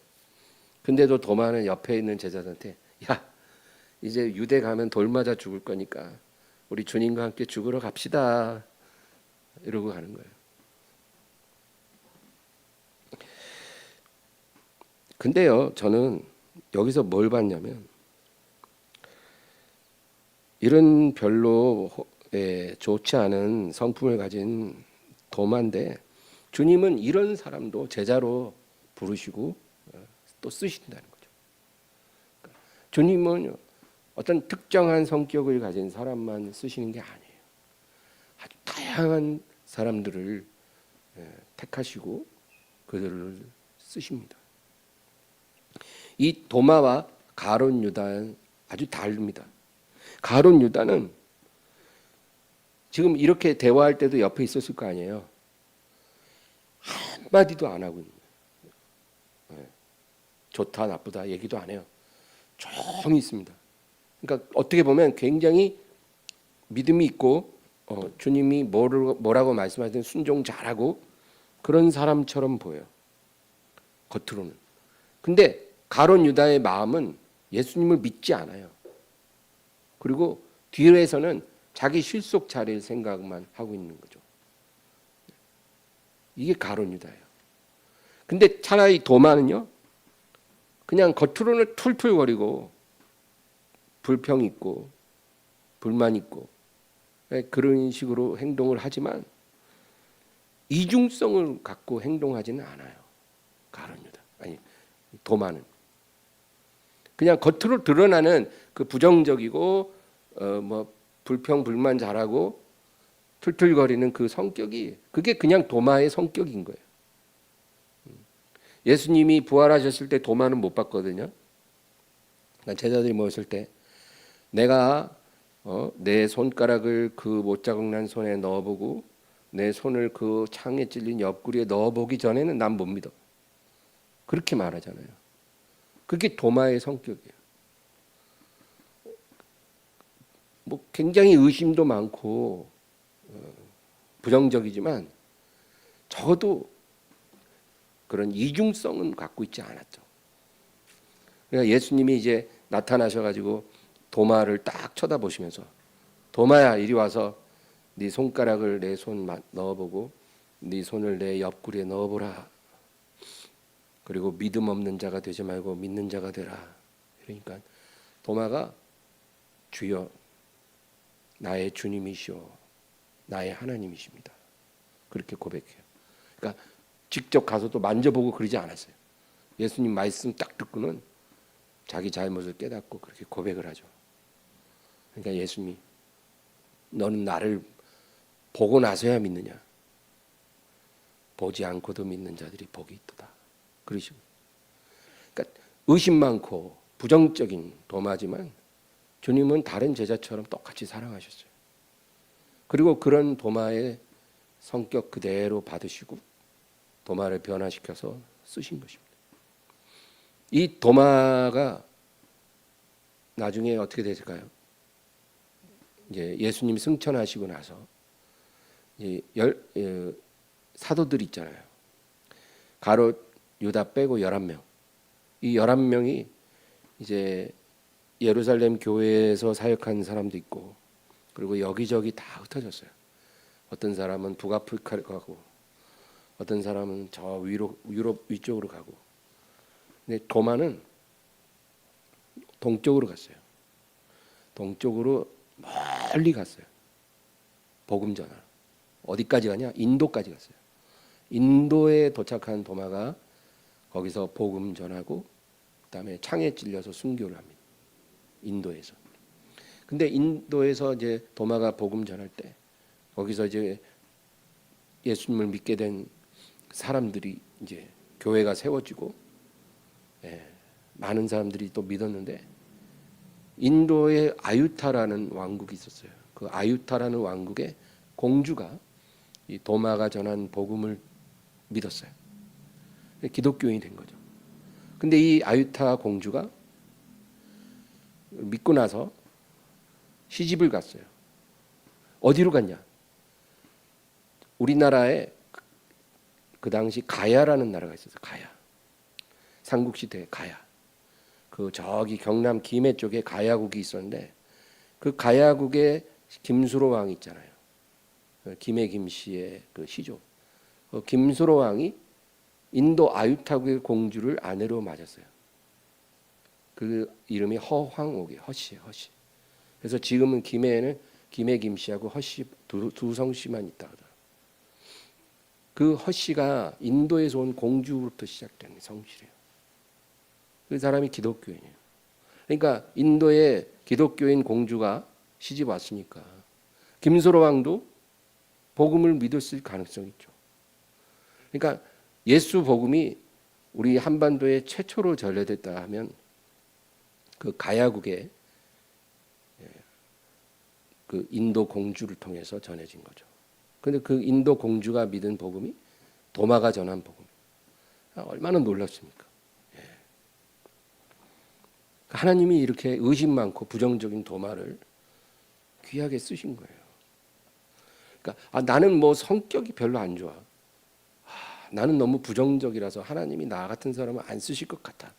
근데도 도마는 옆에 있는 제자들한테 야 이제 유대 가면 돌 맞아 죽을 거니까 우리 주님과 함께 죽으러 갑시다 이러고 가는 거예요. 근데요 저는 여기서 뭘 봤냐면 이런 별로 좋지 않은 성품을 가진 도마인데 주님은 이런 사람도 제자로 부르시고 또 쓰신다는 거죠. 주님은 어떤 특정한 성격을 가진 사람만 쓰시는 게 아니에요. 아주 다양한 사람들을 택하시고 그들을 쓰십니다. 이 도마와 가룟 유다는 아주 다릅니다. 가룟 유다는 지금 이렇게 대화할 때도 옆에 있었을 거 아니에요. 한마디도 안 하고 있는 거예요. 좋다 나쁘다 얘기도 안 해요. 조용히 있습니다. 그러니까 어떻게 보면 굉장히 믿음이 있고 주님이 뭐라고 말씀하시든 순종 잘하고 그런 사람처럼 보여요. 겉으로는. 근데 가룟 유다의 마음은 예수님을 믿지 않아요. 그리고 뒤에서는 자기 실속 차릴 생각만 하고 있는 거죠. 이게 가룟 유다예요. 근데 차라리 도마는요. 그냥 겉으로는 툴툴거리고 불평 있고 불만 있고 그런 식으로 행동을 하지만 이중성을 갖고 행동하지는 않아요. 가룟 유다. 아니 도마는 그냥 겉으로 드러나는 그 부정적이고 뭐 불평 불만 잘하고 툴툴거리는 그 성격이 그게 그냥 도마의 성격인 거예요. 예수님이 부활하셨을 때 도마는 못 봤거든요. 그러니까 제자들이 모였을 때 내가 내 손가락을 그 못자국 난 손에 넣어보고 내 손을 그 창에 찔린 옆구리에 넣어보기 전에는 난 못 믿어. 그렇게 말하잖아요. 그게 도마의 성격이에요. 뭐 굉장히 의심도 많고 부정적이지만 적어도 그런 이중성은 갖고 있지 않았죠. 그러니까 예수님이 이제 나타나셔가지고 도마를 딱 쳐다보시면서 도마야 이리 와서 네 손가락을 내 손 넣어보고 네 손을 내 옆구리에 넣어보라. 그리고 믿음 없는 자가 되지 말고 믿는 자가 되라. 그러니까 도마가 주여 나의 주님이시오 나의 하나님이십니다. 그렇게 고백해요. 그러니까 직접 가서도 만져보고 그러지 않았어요. 예수님 말씀 딱 듣고는 자기 잘못을 깨닫고 그렇게 고백을 하죠. 그러니까 예수님이 너는 나를 보고 나서야 믿느냐? 보지 않고도 믿는 자들이 복이 있도다. 그러시고. 그러니까 의심 많고 부정적인 도마지만 주님은 다른 제자처럼 똑같이 사랑하셨어요. 그리고 그런 도마의 성격 그대로 받으시고 도마를 변화시켜서 쓰신 것입니다. 이 도마가 나중에 어떻게 됐을까요? 이제 예수님 승천하시고 나서 사도들 있잖아요. 가롯 유다 빼고 11명. 이 11명이 이제 예루살렘 교회에서 사역한 사람도 있고 그리고 여기저기 다 흩어졌어요. 어떤 사람은 북아프리카를 가고 어떤 사람은 저 위로 유럽 위쪽으로 가고. 근데 도마는 동쪽으로 갔어요. 동쪽으로 멀리 갔어요. 복음 전하러. 어디까지 가냐? 인도까지 갔어요. 인도에 도착한 도마가 거기서 복음 전하고 그다음에 창에 찔려서 순교를 합니다. 인도에서. 근데 인도에서 이제 도마가 복음 전할 때 거기서 이제 예수님을 믿게 된 사람들이 이제 교회가 세워지고, 많은 사람들이 또 믿었는데, 인도에 아유타라는 왕국이 있었어요. 그 아유타라는 왕국의 공주가 이 도마가 전한 복음을 믿었어요. 기독교인이 된 거죠. 근데 이 아유타 공주가 믿고 나서 시집을 갔어요. 어디로 갔냐? 우리나라에 그 당시 가야라는 나라가 있었어요. 가야. 삼국시대 가야. 그 저기 경남 김해 쪽에 가야국이 있었는데, 그 가야국의 김수로 왕이 있잖아요. 김해 김씨의 그 시조. 김수로 왕이 인도 아유타국의 공주를 아내로 맞았어요. 그 이름이 허황옥이에요. 허씨예요. 허씨. 그래서 지금은 김해에는 김해 김씨하고 허씨 두 성씨만 있다 하더라고요. 그 허씨가 인도에서 온 공주로부터 시작된 성씨래요. 그 사람이 기독교인이에요. 그러니까 인도에 기독교인 공주가 시집 왔으니까 김수로 왕도 복음을 믿었을 가능성이 있죠. 그러니까 예수 복음이 우리 한반도에 최초로 전래됐다 하면 그 가야국의 그 인도 공주를 통해서 전해진 거죠. 근데 그 인도 공주가 믿은 복음이 도마가 전한 복음. 얼마나 놀랍습니까? 하나님이 이렇게 의심 많고 부정적인 도마를 귀하게 쓰신 거예요. 그러니까 나는 뭐 성격이 별로 안 좋아. 나는 너무 부정적이라서 하나님이 나 같은 사람은 안 쓰실 것 같아.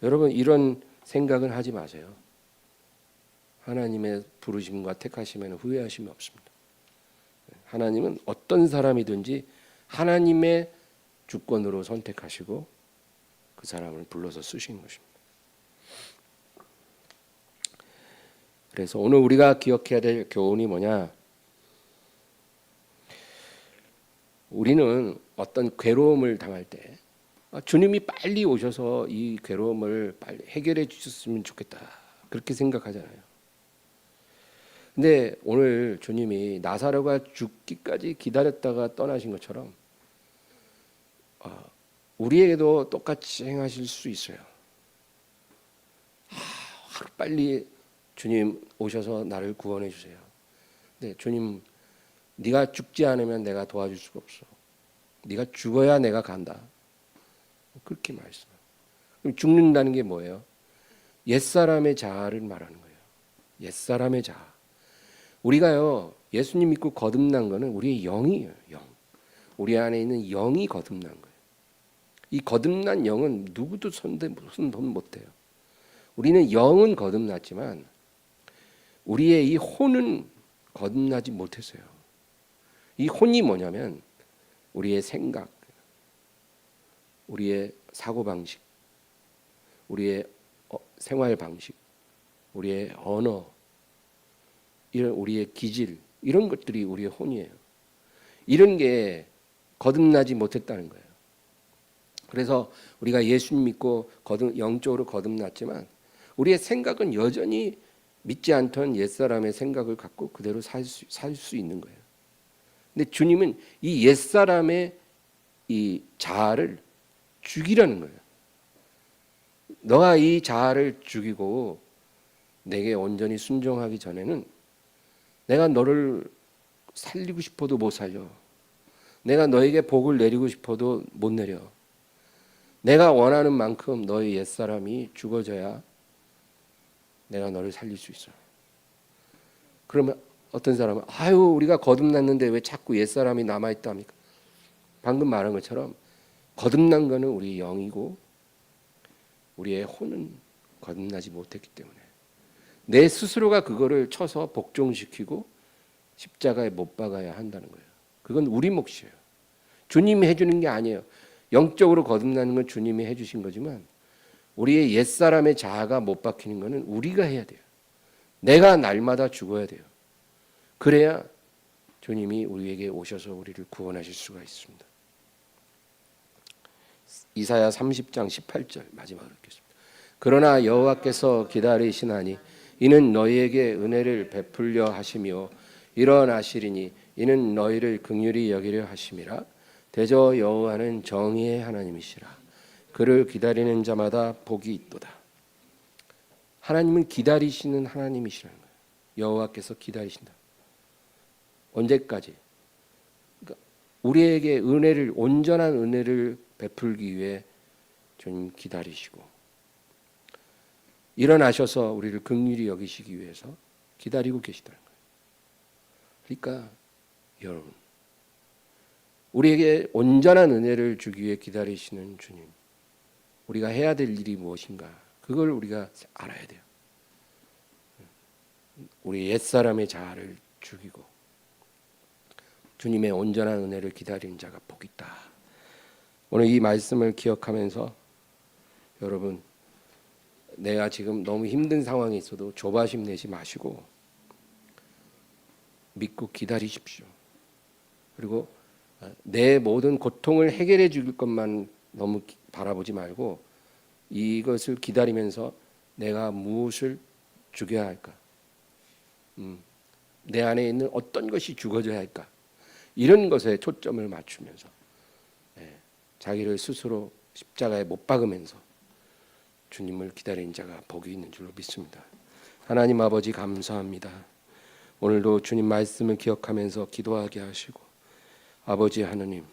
여러분 이런 생각은 하지 마세요. 하나님의 부르심과 택하심에는 후회하심이 없습니다. 하나님은 어떤 사람이든지 하나님의 주권으로 선택하시고 그 사람을 불러서 쓰신 것입니다. 그래서 오늘 우리가 기억해야 될 교훈이 뭐냐? 우리는 어떤 괴로움을 당할 때 주님이 빨리 오셔서 이 괴로움을 빨리 해결해 주셨으면 좋겠다, 그렇게 생각하잖아요. 근데 오늘 주님이 나사로가 죽기까지 기다렸다가 떠나신 것처럼 우리에게도 똑같이 행하실 수 있어요. 하루 빨리 주님 오셔서 나를 구원해 주세요. 네, 주님, 네가 죽지 않으면 내가 도와줄 수가 없어. 네가 죽어야 내가 간다. 그렇게 말씀해요. 그럼 죽는다는 게 뭐예요? 옛사람의 자아를 말하는 거예요. 옛사람의 자아. 우리가요, 예수님 믿고 거듭난 거는 우리의 영이에요. 영. 우리 안에 있는 영이 거듭난 거예요. 이 거듭난 영은 누구도 손 못해요. 우리는 영은 거듭났지만 우리의 이 혼은 거듭나지 못했어요. 이 혼이 뭐냐면 우리의 생각, 우리의 사고방식, 우리의 생활 방식, 우리의 언어, 이런 우리의 기질, 이런 것들이 우리의 혼이에요. 이런 게 거듭나지 못했다는 거예요. 그래서 우리가 예수님 믿고 영적으로 거듭났지만 우리의 생각은 여전히 믿지 않던 옛사람의 생각을 갖고 그대로 살 수 있는 거예요. 근데 주님은 이 옛사람의 이 자아를 죽이라는 거예요. 너가 이 자아를 죽이고 내게 온전히 순종하기 전에는 내가 너를 살리고 싶어도 못 살려. 내가 너에게 복을 내리고 싶어도 못 내려. 내가 원하는 만큼 너의 옛사람이 죽어져야 내가 너를 살릴 수 있어. 그러면 어떤 사람은 우리가 거듭났는데 왜 자꾸 옛사람이 남아있다 합니까? 방금 말한 것처럼 거듭난 거는 우리 영이고 우리의 혼은 거듭나지 못했기 때문에 내 스스로가 그거를 쳐서 복종시키고 십자가에 못 박아야 한다는 거예요. 그건 우리 몫이에요. 주님이 해주는 게 아니에요. 영적으로 거듭나는 건 주님이 해주신 거지만 우리의 옛사람의 자아가 못 박히는 거는 우리가 해야 돼요. 내가 날마다 죽어야 돼요. 그래야 주님이 우리에게 오셔서 우리를 구원하실 수가 있습니다. 이사야 30장 18절 마지막으로 읽겠습니다. 그러나 여호와께서 기다리시나니 이는 너희에게 은혜를 베풀려 하시며 일어나시리니 이는 너희를 긍휼히 여기려 하심이라. 대저 여호와는 정의의 하나님이시라. 그를 기다리는 자마다 복이 있도다. 하나님은 기다리시는 하나님이시라는 거예요. 여호와께서 기다리신다. 언제까지? 그러니까 우리에게 은혜를, 온전한 은혜를 베풀기 위해 주님 기다리시고 일어나셔서 우리를 긍휼히 여기시기 위해서 기다리고 계시다는 거예요. 그러니까 여러분, 우리에게 온전한 은혜를 주기 위해 기다리시는 주님, 우리가 해야 될 일이 무엇인가? 그걸 우리가 알아야 돼요. 우리 옛사람의 자아를 죽이고 주님의 온전한 은혜를 기다리는 자가 복이 있다. 오늘 이 말씀을 기억하면서 여러분, 내가 지금 너무 힘든 상황에 있어도 조바심 내지 마시고 믿고 기다리십시오. 그리고 내 모든 고통을 해결해 줄 것만 너무 바라보지 말고 이것을 기다리면서 내가 무엇을 죽여야 할까? 내 안에 있는 어떤 것이 죽어져야 할까? 이런 것에 초점을 맞추면서 자기를 스스로 십자가에 못 박으면서 주님을 기다리는 자가 복이 있는 줄로 믿습니다. 하나님 아버지 감사합니다. 오늘도 주님 말씀을 기억하면서 기도하게 하시고 아버지 하나님,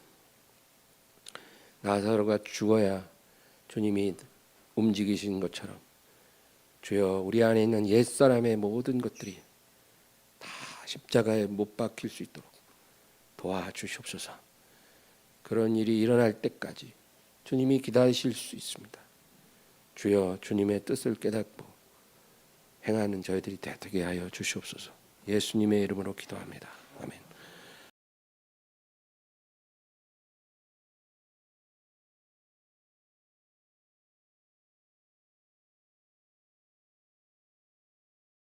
나사로가 죽어야 주님이 움직이신 것처럼 주여 우리 안에 있는 옛사람의 모든 것들이 다 십자가에 못 박힐 수 있도록 도와주시옵소서. 그런 일이 일어날 때까지 주님이 기다리실 수 있습니다. 주여 주님의 뜻을 깨닫고 행하는 저희들이 되게 하여 주시옵소서. 예수님의 이름으로 기도합니다.